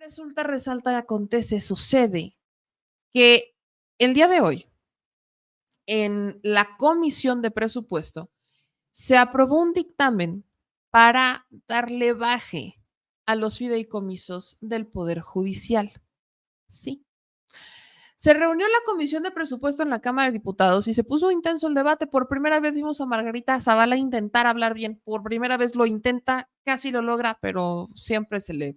Resulta, resalta y acontece, sucede que el día de hoy, en la Comisión de Presupuesto, se aprobó un dictamen para darle baje a los fideicomisos del Poder Judicial. Sí. Se reunió la Comisión de Presupuesto en la Cámara de Diputados y se puso intenso el debate. Por primera vez vimos a Margarita Zavala intentar hablar bien. Por primera vez lo intenta, casi lo logra, pero siempre se le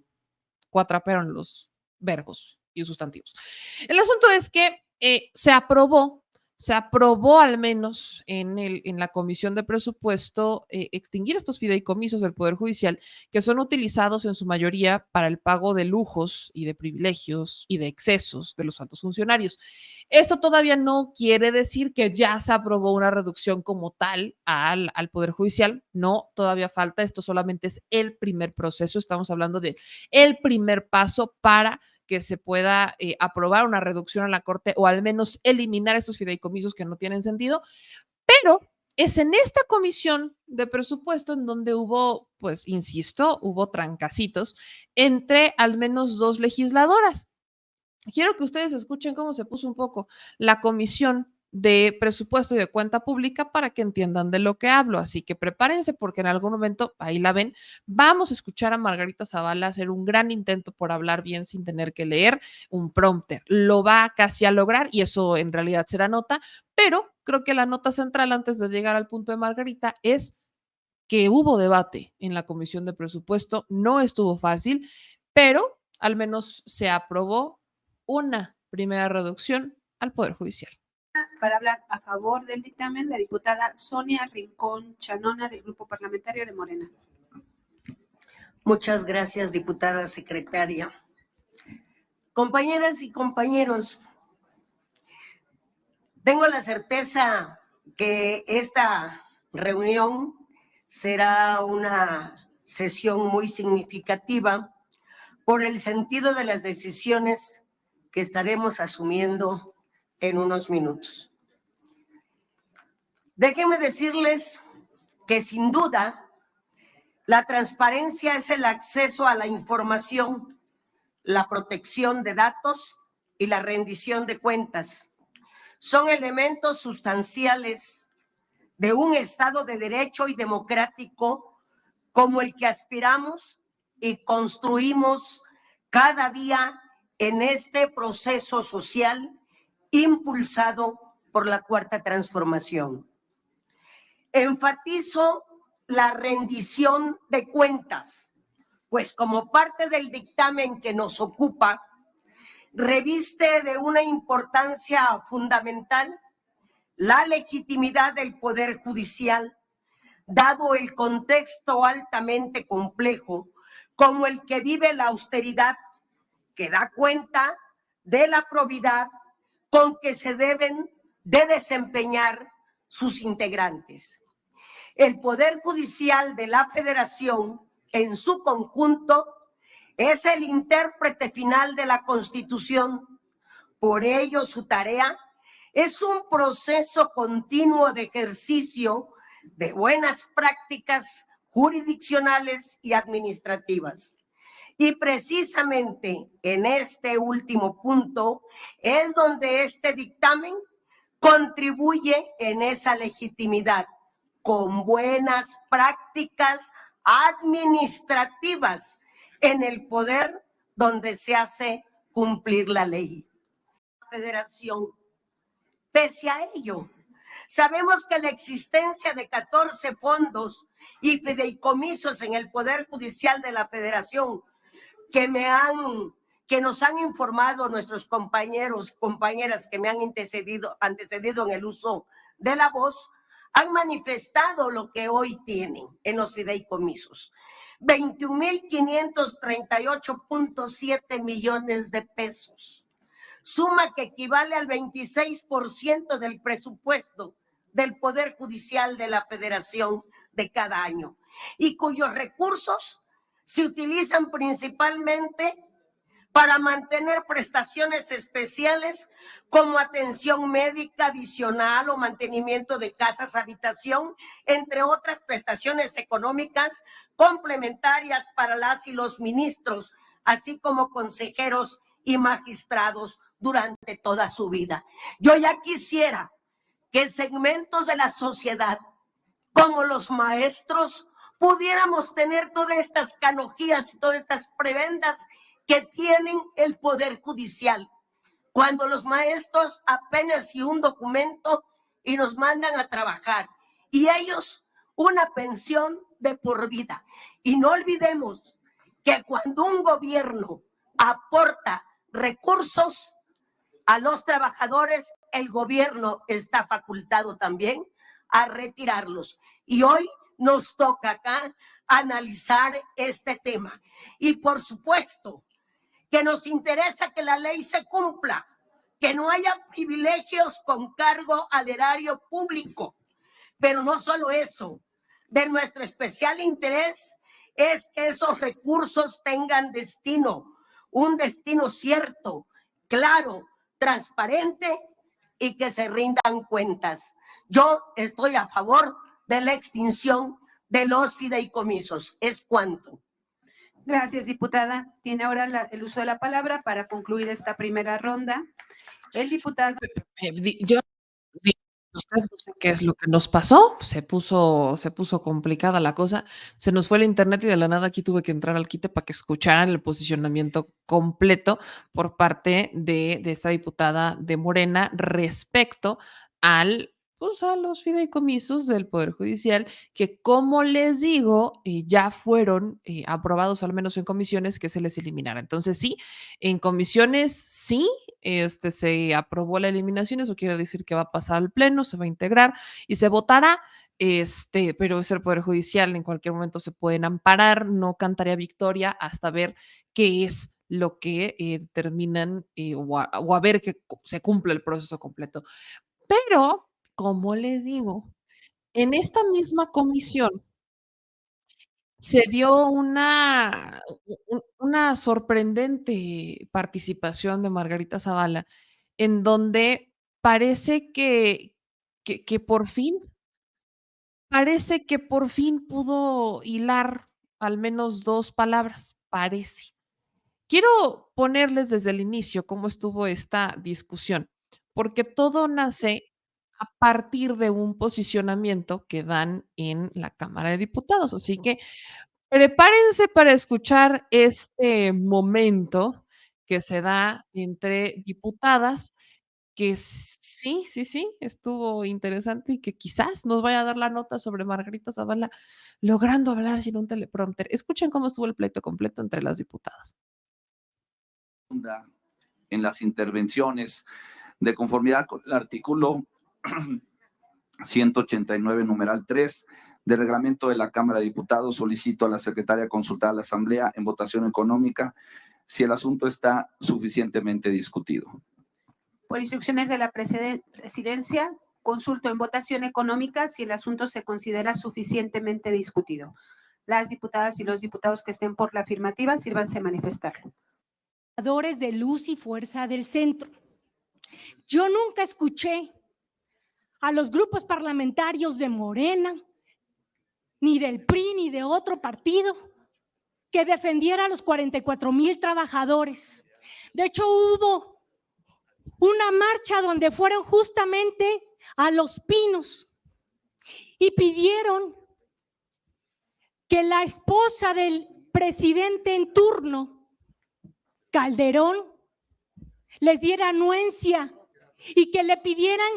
cuatrapearon los verbos y sustantivos. El asunto es que se aprobó al menos en la Comisión de Presupuesto extinguir estos fideicomisos del Poder Judicial que son utilizados en su mayoría para el pago de lujos y de privilegios y de excesos de los altos funcionarios. Esto todavía no quiere decir que ya se aprobó una reducción como tal al Poder Judicial. No, todavía falta. Esto solamente es el primer proceso. Estamos hablando de el primer paso para que se pueda aprobar una reducción a la Corte o al menos eliminar estos fideicomisos que no tienen sentido, pero es en esta comisión de presupuesto en donde hubo, pues, insisto, hubo trancacitos entre al menos dos legisladoras. Quiero que ustedes escuchen cómo se puso un poco la comisión de presupuesto y de cuenta pública para que entiendan de lo que hablo. Así que prepárense porque en algún momento, ahí la ven, vamos a escuchar a Margarita Zavala hacer un gran intento por hablar bien sin tener que leer un prompter. Lo va casi a lograr y eso en realidad será nota, pero creo que la nota central antes de llegar al punto de Margarita es que hubo debate en la comisión de presupuesto, no estuvo fácil, pero al menos se aprobó una primera reducción al Poder Judicial. Para hablar a favor del dictamen, la diputada Sonia Rincón Chanona, del Grupo Parlamentario de Morena. Muchas gracias, diputada secretaria. Compañeras y compañeros, tengo la certeza que esta reunión será una sesión muy significativa por el sentido de las decisiones que estaremos asumiendo en unos minutos. Déjenme decirles que sin duda la transparencia es el acceso a la información, la protección de datos y la rendición de cuentas. Son elementos sustanciales de un Estado de derecho y democrático como el que aspiramos y construimos cada día en este proceso social impulsado por la Cuarta Transformación. Enfatizo la rendición de cuentas, pues como parte del dictamen que nos ocupa, reviste de una importancia fundamental la legitimidad del Poder Judicial, dado el contexto altamente complejo como el que vive la austeridad, que da cuenta de la probidad con que se deben de desempeñar sus integrantes. El Poder Judicial de la Federación, en su conjunto, es el intérprete final de la Constitución. Por ello, su tarea es un proceso continuo de ejercicio de buenas prácticas jurisdiccionales y administrativas. Y precisamente en este último punto es donde este dictamen contribuye en esa legitimidad con buenas prácticas administrativas en el poder donde se hace cumplir la ley. Federación. Pese a ello, sabemos que la existencia de 14 fondos y fideicomisos en el Poder Judicial de la Federación que nos han informado nuestros compañeros, compañeras que me han antecedido en el uso de la voz, han manifestado lo que hoy tienen en los fideicomisos. 21,538.7 millones de pesos, suma que equivale al 26% del presupuesto del Poder Judicial de la Federación de cada año, y cuyos recursos se utilizan principalmente para mantener prestaciones especiales como atención médica adicional o mantenimiento de casas habitación, entre otras prestaciones económicas complementarias para las y los ministros así como consejeros y magistrados durante toda su vida. Yo ya quisiera que segmentos de la sociedad, como los maestros, pudiéramos tener todas estas canonjías y todas estas prebendas que tienen el Poder Judicial. Cuando los maestros apenas y un documento y nos mandan a trabajar, y ellos una pensión de por vida. Y no olvidemos que cuando un gobierno aporta recursos a los trabajadores, el gobierno está facultado también a retirarlos. Y hoy nos toca acá analizar este tema. Y por supuesto que nos interesa que la ley se cumpla, que no haya privilegios con cargo al erario público. Pero no solo eso, de nuestro especial interés es que esos recursos tengan destino, un destino cierto, claro, transparente y que se rindan cuentas. Yo estoy a favor de la extinción de los fideicomisos. ¿Es cuanto? Gracias, diputada. Tiene ahora el uso de la palabra para concluir esta primera ronda. El diputado. Yo usted no sé qué es lo que nos pasó, se puso complicada la cosa, se nos fue el internet y de la nada aquí tuve que entrar al quite para que escucharan el posicionamiento completo por parte de esta diputada de Morena respecto al pues a los fideicomisos del Poder Judicial, que como les digo, ya fueron aprobados al menos en comisiones que se les eliminara. Entonces sí, en comisiones sí, se aprobó la eliminación, eso quiere decir que va a pasar al pleno, se va a integrar y se votará, pero es el Poder Judicial, en cualquier momento se pueden amparar, no cantaría victoria hasta ver qué es lo que determinan o a ver que se cumple el proceso completo. Pero, como les digo, en esta misma comisión se dio una sorprendente participación de Margarita Zavala, en donde parece que por fin pudo hilar al menos 2 palabras, parece. Quiero ponerles desde el inicio cómo estuvo esta discusión, porque todo nace a partir de un posicionamiento que dan en la Cámara de Diputados. Así que prepárense para escuchar este momento que se da entre diputadas, que sí, sí, sí, estuvo interesante y que quizás nos vaya a dar la nota sobre Margarita Zavala logrando hablar sin un teleprompter. Escuchen cómo estuvo el pleito completo entre las diputadas. En las intervenciones de conformidad con el artículo 189, numeral 3 del reglamento de la Cámara de Diputados, solicito a la secretaria consultar a la Asamblea en votación económica si el asunto está suficientemente discutido. Por instrucciones de la presidencia, consulto en votación económica si el asunto se considera suficientemente discutido. Las diputadas y los diputados que estén por la afirmativa, sírvanse a manifestarlo. De Luz y Fuerza del Centro. Yo nunca escuché a los grupos parlamentarios de Morena, ni del PRI, ni de otro partido, que defendiera a los 44,000 trabajadores. De hecho, hubo una marcha donde fueron justamente a Los Pinos y pidieron que la esposa del presidente en turno, Calderón, les diera anuencia y que le pidieran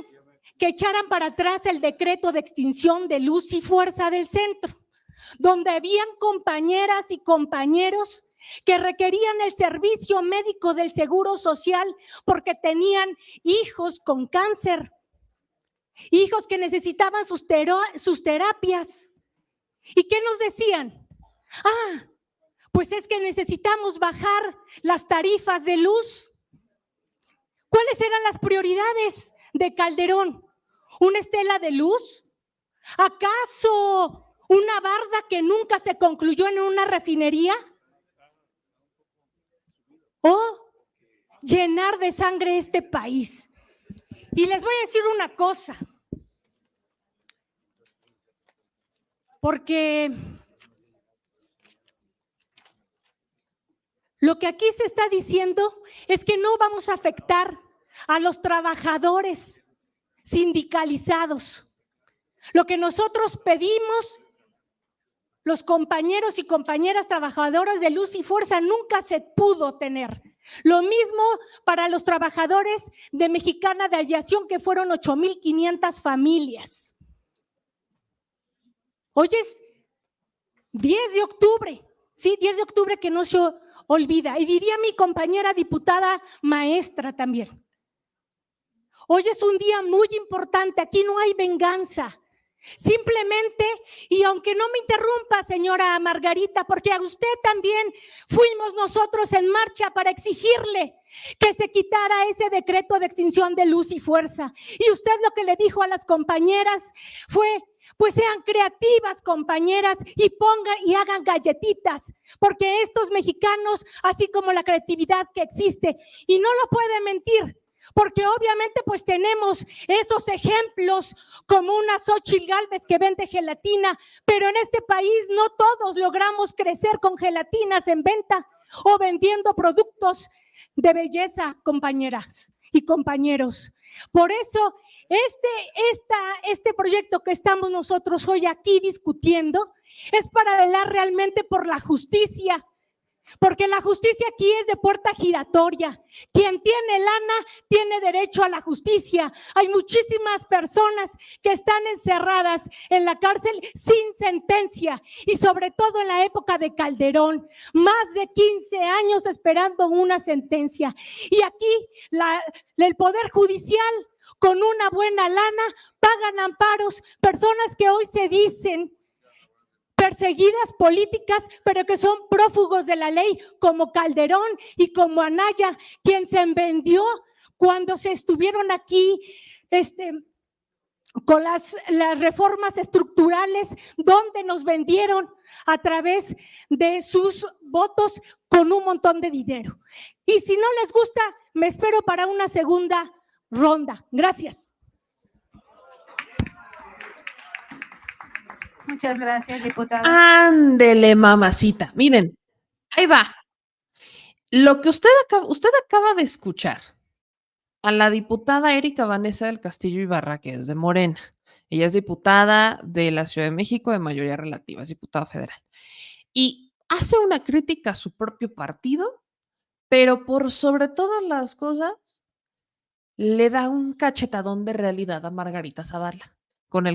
que echaran para atrás el decreto de extinción de Luz y Fuerza del Centro, donde habían compañeras y compañeros que requerían el servicio médico del Seguro Social porque tenían hijos con cáncer, hijos que necesitaban sus terapias. ¿Y qué nos decían? Pues es que necesitamos bajar las tarifas de luz. ¿Cuáles eran las prioridades de Calderón? ¿Una estela de luz? ¿Acaso una barda que nunca se concluyó en una refinería? ¿O llenar de sangre este país? Y les voy a decir una cosa, porque Lo que aquí se está diciendo es que no vamos a afectar a los trabajadores sindicalizados. Lo que nosotros pedimos, los compañeros y compañeras trabajadoras de Luz y Fuerza, nunca se pudo tener. Lo mismo para los trabajadores de Mexicana de Aviación, que fueron 8,500 familias. Hoy es 10 de octubre, sí, 10 de octubre, que no se olvida. Y diría mi compañera diputada maestra también. Hoy es un día muy importante, aquí no hay venganza. Simplemente, y aunque no me interrumpa, señora Margarita, porque a usted también fuimos nosotros en marcha para exigirle que se quitara ese decreto de extinción de Luz y Fuerza. Y usted lo que le dijo a las compañeras fue: pues sean creativas, compañeras, y pongan y hagan galletitas, porque estos mexicanos, así como la creatividad que existe, y no lo puede mentir, porque obviamente pues tenemos esos ejemplos como una Xóchitl Gálvez que vende gelatina, pero en este país no todos logramos crecer con gelatinas en venta o vendiendo productos de belleza, compañeras y compañeros. Por eso este proyecto que estamos nosotros hoy aquí discutiendo es para velar realmente por la justicia. Porque la justicia aquí es de puerta giratoria. Quien tiene lana tiene derecho a la justicia. Hay muchísimas personas que están encerradas en la cárcel sin sentencia, y sobre todo en la época de Calderón, más de 15 años esperando una sentencia. Y aquí el Poder Judicial, con una buena lana, pagan amparos, personas que hoy se dicen perseguidas políticas, pero que son prófugos de la ley, como Calderón y como Anaya, quien se vendió cuando se estuvieron aquí con las reformas estructurales, donde nos vendieron a través de sus votos con un montón de dinero. Y si no les gusta, me espero para una segunda ronda. Gracias. Muchas gracias, diputada. Ándele, mamacita. Miren, ahí va. Lo que usted acaba de escuchar a la diputada Erika Vanessa del Castillo Ibarra, que es de Morena. Ella es diputada de la Ciudad de México de mayoría relativa, es diputada federal. Y hace una crítica a su propio partido, pero por sobre todas las cosas, le da un cachetadón de realidad a Margarita Zavala con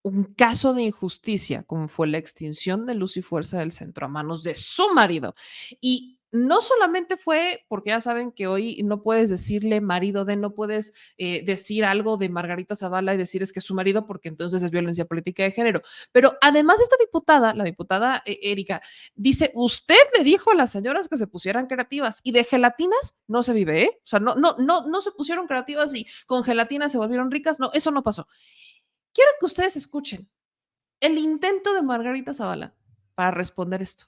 un caso de injusticia, como fue la extinción de Luz y Fuerza del Centro a manos de su marido. Y no solamente fue porque ya saben que hoy no puedes decirle marido no puedes decir algo de Margarita Zavala y decir es que es su marido, porque entonces es violencia política de género. Pero además esta diputada, la diputada Erika, dice: usted le dijo a las señoras que se pusieran creativas, y de gelatinas no se vive, ¿eh? O sea, no se pusieron creativas y con gelatinas se volvieron ricas. No, eso no pasó. Quiero que ustedes escuchen el intento de Margarita Zavala para responder esto,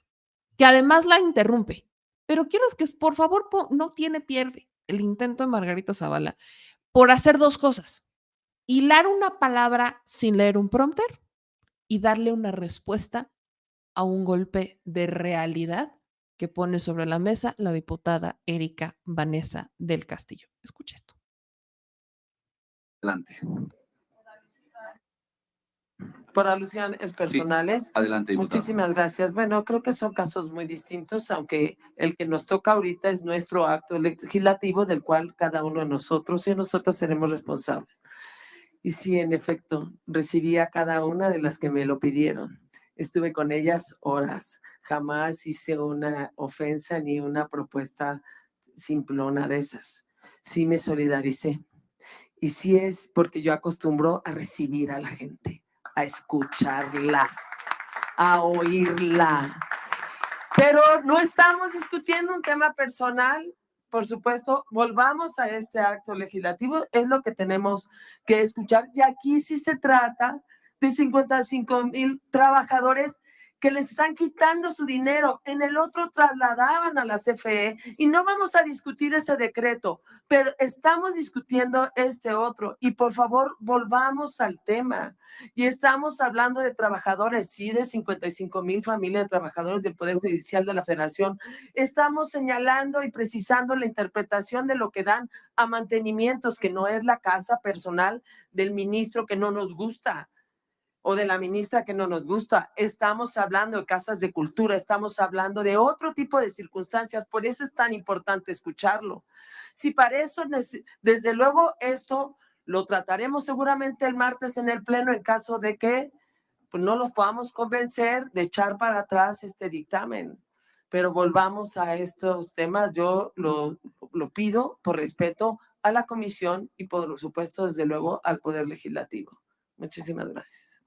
que además la interrumpe. Pero quiero que, por favor, no tiene pierde el intento de Margarita Zavala por hacer dos cosas: hilar una palabra sin leer un prompter y darle una respuesta a un golpe de realidad que pone sobre la mesa la diputada Erika Vanessa del Castillo. Escucha esto. Adelante. Por alusiones personales. Sí, adelante, diputada. Muchísimas gracias. Bueno, creo que son casos muy distintos, aunque el que nos toca ahorita es nuestro acto legislativo, del cual cada uno de nosotros y nosotros seremos responsables. Y sí, en efecto, recibí a cada una de las que me lo pidieron. Estuve con ellas horas. Jamás hice una ofensa ni una propuesta simplona de esas. Sí me solidaricé. Y sí es porque yo acostumbro a recibir a la gente, a escucharla, a oírla. Pero no estamos discutiendo un tema personal, por supuesto. Volvamos a este acto legislativo, es lo que tenemos que escuchar. Y aquí sí se trata de 55,000 trabajadores que les están quitando su dinero. En el otro trasladaban a la CFE y no vamos a discutir ese decreto, pero estamos discutiendo este otro. Y por favor, volvamos al tema. Y estamos hablando de trabajadores, sí, de 55,000 familias de trabajadores del Poder Judicial de la Federación. Estamos señalando y precisando la interpretación de lo que dan a mantenimientos, que no es la casa personal del ministro que no nos gusta o de la ministra que no nos gusta. Estamos hablando de casas de cultura, estamos hablando de otro tipo de circunstancias, por eso es tan importante escucharlo. Si para eso, desde luego, esto lo trataremos seguramente el martes en el Pleno en caso de que pues, no los podamos convencer de echar para atrás este dictamen. Pero volvamos a estos temas. Yo lo pido por respeto a la comisión y por supuesto, desde luego, al Poder Legislativo. Muchísimas gracias.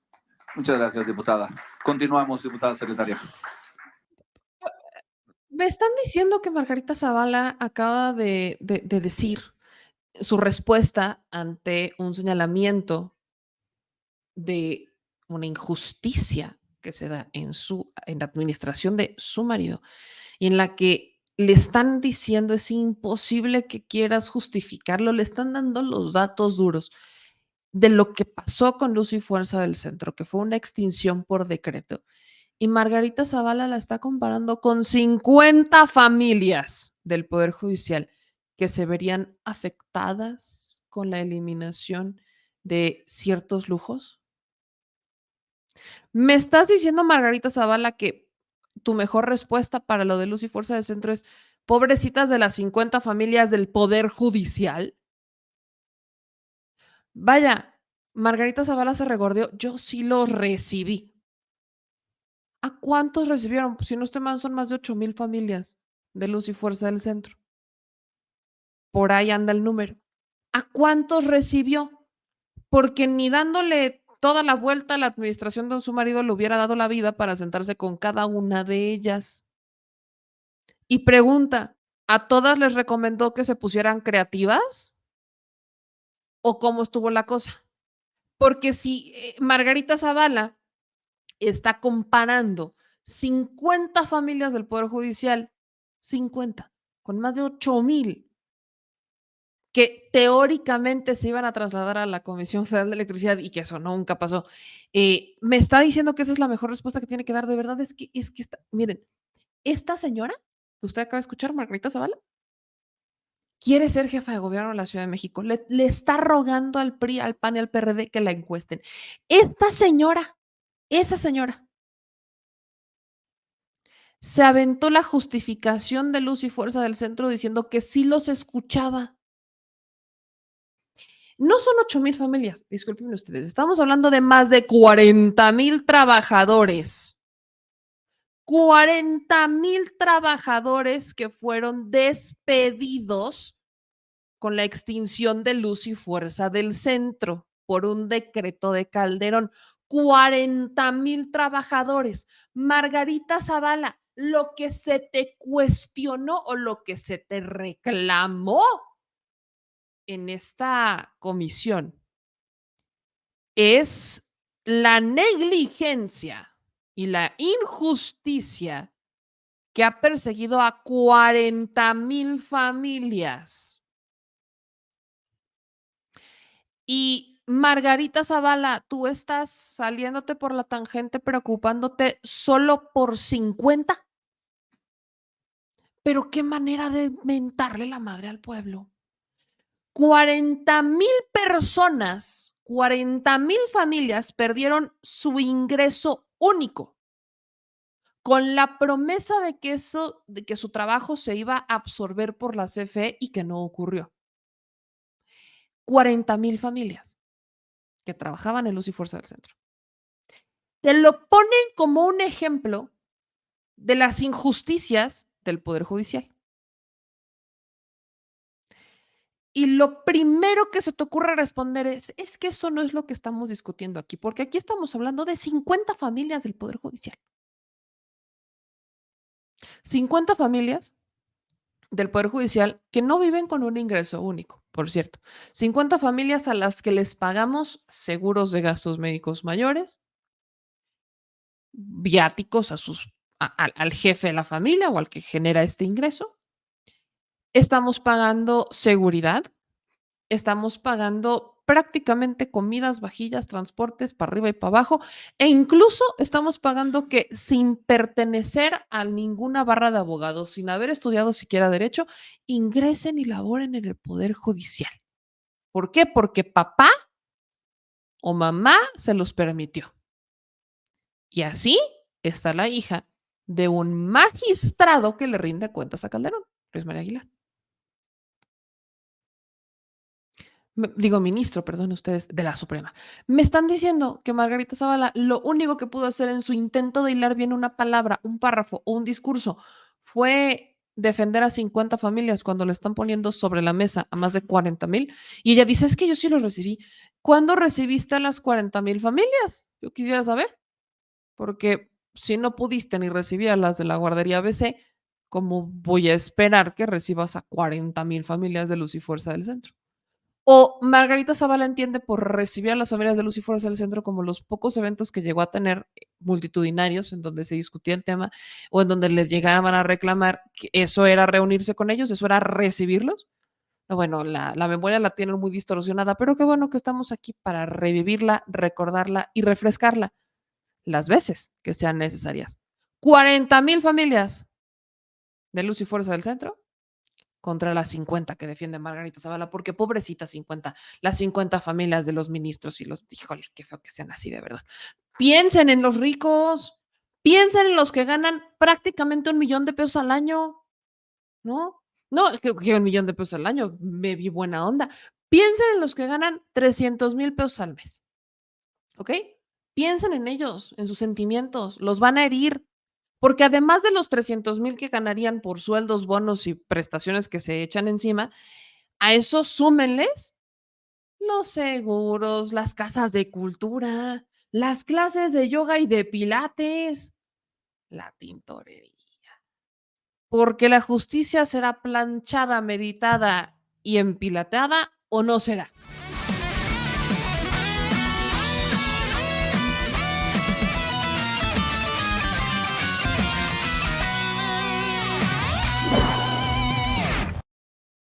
Muchas gracias, diputada. Continuamos, diputada secretaria. Me están diciendo que Margarita Zavala acaba de decir su respuesta ante un señalamiento de una injusticia que se da en la administración de su marido y en la que le están diciendo es imposible que quieras justificarlo, le están dando los datos duros de lo que pasó con Luz y Fuerza del Centro, que fue una extinción por decreto. Y Margarita Zavala la está comparando con 50 familias del Poder Judicial que se verían afectadas con la eliminación de ciertos lujos. ¿Me estás diciendo, Margarita Zavala, que tu mejor respuesta para lo de Luz y Fuerza del Centro es pobrecitas de las 50 familias del Poder Judicial? Vaya, Margarita Zavala se regordeó, yo sí los recibí. ¿A cuántos recibieron? Pues si no estoy mal, son más de 8,000 familias de Luz y Fuerza del Centro. Por ahí anda el número. ¿A cuántos recibió? Porque ni dándole toda la vuelta a la administración de su marido le hubiera dado la vida para sentarse con cada una de ellas. Y pregunta, ¿a todas les recomendó que se pusieran creativas? ¿O cómo estuvo la cosa? Porque si Margarita Zavala está comparando 50 familias del Poder Judicial, 50, con más de 8,000 que teóricamente se iban a trasladar a la Comisión Federal de Electricidad y que eso nunca pasó. Me está diciendo que esa es la mejor respuesta que tiene que dar. De verdad es que miren, esta señora que usted acaba de escuchar, Margarita Zavala, quiere ser jefa de gobierno de la Ciudad de México. Le está rogando al PRI, al PAN y al PRD que la encuesten. Esta señora, esa señora, se aventó la justificación de Luz y Fuerza del Centro diciendo que sí los escuchaba. No son 8,000 familias, discúlpenme ustedes, estamos hablando de más de 40,000 trabajadores. 40,000 trabajadores que fueron despedidos con la extinción de Luz y Fuerza del Centro por un decreto de Calderón. 40,000 trabajadores. Margarita Zavala, lo que se te cuestionó o lo que se te reclamó en esta comisión es la negligencia y la injusticia que ha perseguido a 40,000 familias. Y Margarita Zavala, tú estás saliéndote por la tangente preocupándote solo por 50. Pero qué manera de mentarle la madre al pueblo. 40,000 personas, 40,000 familias perdieron su ingreso único con la promesa de que su trabajo se iba a absorber por la CFE y que no ocurrió. 40,000 familias que trabajaban en Luz y Fuerza del Centro. Te lo ponen como un ejemplo de las injusticias del Poder Judicial. Y lo primero que se te ocurre responder es que eso no es lo que estamos discutiendo aquí, porque aquí estamos hablando de 50 familias del Poder Judicial. 50 familias del Poder Judicial que no viven con un ingreso único, por cierto. 50 familias a las que les pagamos seguros de gastos médicos mayores, viáticos al jefe de la familia o al que genera este ingreso. Estamos pagando seguridad, estamos pagando prácticamente comidas, vajillas, transportes para arriba y para abajo, e incluso estamos pagando que sin pertenecer a ninguna barra de abogados, sin haber estudiado siquiera derecho, ingresen y laboren en el Poder Judicial. ¿Por qué? Porque papá o mamá se los permitió. Y así está la hija de un magistrado que le rinde cuentas a Calderón, Luis María Aguilar. Digo, ministro, perdón ustedes, de la Suprema. Me están diciendo que Margarita Zavala lo único que pudo hacer en su intento de hilar bien una palabra, un párrafo o un discurso fue defender a 50 familias cuando le están poniendo sobre la mesa a más de 40,000. Y ella dice, es que yo sí lo recibí. ¿Cuándo recibiste a las 40,000 familias? Yo quisiera saber, porque si no pudiste ni recibir a las de la guardería ABC, ¿cómo voy a esperar que recibas a 40,000 familias de Luz y Fuerza del Centro? O Margarita Zavala entiende por recibir a las familias de Luz y Fuerza del Centro como los pocos eventos que llegó a tener multitudinarios en donde se discutía el tema o en donde le llegaban a reclamar que eso era reunirse con ellos, eso era recibirlos. No, bueno, la memoria la tienen muy distorsionada, pero qué bueno que estamos aquí para revivirla, recordarla y refrescarla las veces que sean necesarias. 40,000 familias de Luz y Fuerza del Centro contra las 50 que defiende Margarita Zavala, porque pobrecita 50, las 50 familias de los ministros y los, híjole, qué feo que sean así de verdad. Piensen en los ricos, piensen en los que ganan prácticamente 1,000,000 de pesos al año, ¿no? No, que 1,000,000 de pesos al año, me vi buena onda. Piensen en los que ganan 300,000 pesos al mes, ¿ok? Piensen en ellos, en sus sentimientos, los van a herir. Porque además de los 300,000 que ganarían por sueldos, bonos y prestaciones que se echan encima, a eso súmenles los seguros, las casas de cultura, las clases de yoga y de pilates, la tintorería. Porque la justicia será planchada, meditada y empilatada o no será.